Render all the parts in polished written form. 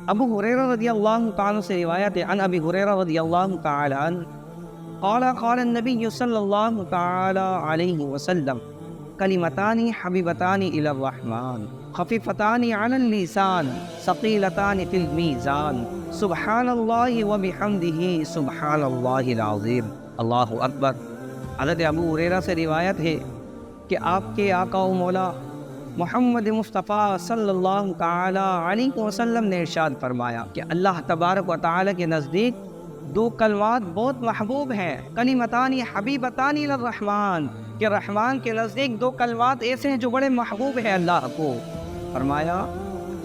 ابو ہریرہ رضی اللہ تعالیٰ سے روایت ہے، عن ابی ہریرہ رضی اللہ تعالیٰ عنہ قال قال النبی صلی اللہ تعالیٰ علیہ وسلم کلمتان حبیبتان الی الرحمن خفیفتان علی اللسان ثقیلتان فی المیزان سبحان اللہ وبحمدہ سبحان اللہ العظیم۔ اللہ اکبر۔ حضرت ابو ہریرہ سے روایت ہے کہ آپ کے آقا و مولا محمد مصطفیٰ صلی اللہ تعالیٰ علیہ وسلم نے ارشاد فرمایا کہ اللہ تبارک و تعالیٰ کے نزدیک دو کلمات بہت محبوب ہیں، کلمتان حبیبتان الی الرحمن، کہ رحمان کے نزدیک دو کلمات ایسے ہیں جو بڑے محبوب ہیں اللہ کو۔ فرمایا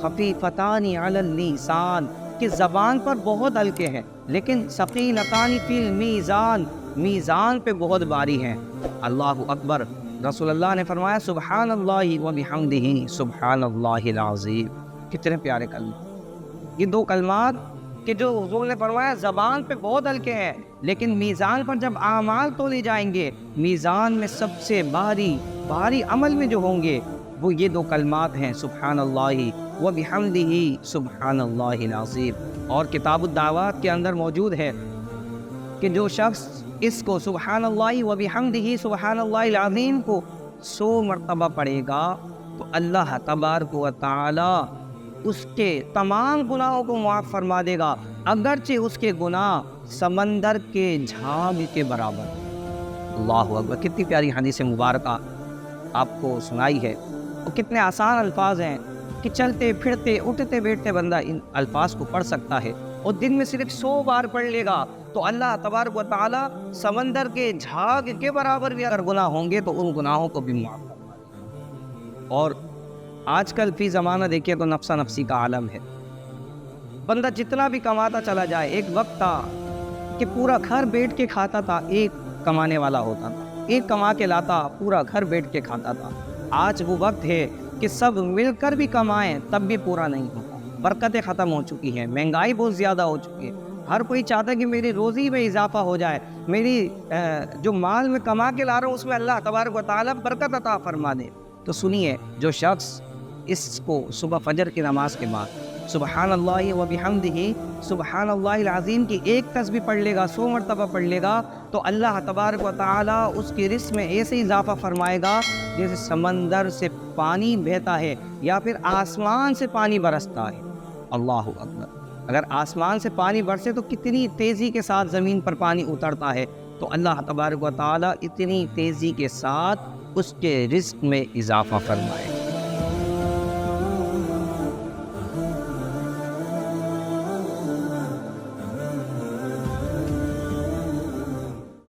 خفیفتان علی اللسان، کہ زبان پر بہت ہلکے ہیں، لیکن ثقیلتان فی المیزان، میزان پہ بہت باری ہیں۔ اللہ اکبر۔ رسول اللہ نے فرمایا سبحان اللہ وبحمدہ سبحان اللہ العظیم۔ کتنے پیارے کلمات، یہ دو کلمات کہ جو حضور نے فرمایا زبان پہ بہت ہلکے ہیں، لیکن میزان پر جب اعمال تولے جائیں گے، میزان میں سب سے بھاری عمل میں جو ہوں گے وہ یہ دو کلمات ہیں، سبحان اللہ وبحمدہ سبحان اللہ العظیم۔ اور کتاب الدعوات کے اندر موجود ہے کہ جو شخص اس کو سبحان اللہ وبحمدہ سبحان اللہ العظیم کو 100 مرتبہ پڑھے گا تو اللہ تبارک و تعالی اس کے تمام گناہوں کو معاف فرما دے گا، اگرچہ اس کے گناہ سمندر کے جھاگ کے برابر۔ اللہ اکبر۔ کتنی پیاری حدیث مبارکہ آپ کو سنائی ہے، اور کتنے آسان الفاظ ہیں کہ چلتے پھرتے اٹھتے بیٹھتے بندہ ان الفاظ کو پڑھ سکتا ہے، اور دن میں صرف 100 بار پڑھ لے گا تو اللہ تبارک و تعالیٰ سمندر کے جھاگ کے برابر بھی اگر گناہ ہوں گے تو ان گناہوں کو بھی معاف فرما دے گا۔ اور آج کل فی زمانہ دیکھیے تو نفسا نفسی کا عالم ہے، بندہ جتنا بھی کماتا چلا جائے، ایک وقت تھا کہ پورا گھر بیٹھ کے کھاتا تھا، ایک کمانے والا ہوتا تھا، ایک کما کے لاتا پورا گھر بیٹھ کے کھاتا تھا۔ آج وہ وقت ہے کہ سب مل کر بھی کمائیں تب بھی پورا نہیں ہوتا، برکتیں ختم ہو چکی ہیں، مہنگائی بہت زیادہ ہو چکی ہے، ہر کوئی چاہتا ہے کہ میری روزی میں اضافہ ہو جائے، میری جو مال میں کما کے لا رہا ہوں اس میں اللہ تبارک و تعالیٰ برکت عطا فرما دے۔ تو سنیے، جو شخص اس کو صبح فجر کی نماز کے بعد سبحان اللہ وبحمدہ سبحان اللہ العظیم کی ایک تسبیح پڑھ لے گا، 100 مرتبہ پڑھ لے گا، تو اللہ تبارک و تعالیٰ اس کی رزق میں ایسے اضافہ فرمائے گا جیسے سمندر سے پانی بہتا ہے یا پھر آسمان سے پانی برستا ہے۔ اللہ اکبر۔ اگر آسمان سے پانی برسے تو کتنی تیزی کے ساتھ زمین پر پانی اترتا ہے، تو اللہ تبارک و تعالیٰ اتنی تیزی کے ساتھ اس کے رزق میں اضافہ فرمائے گا۔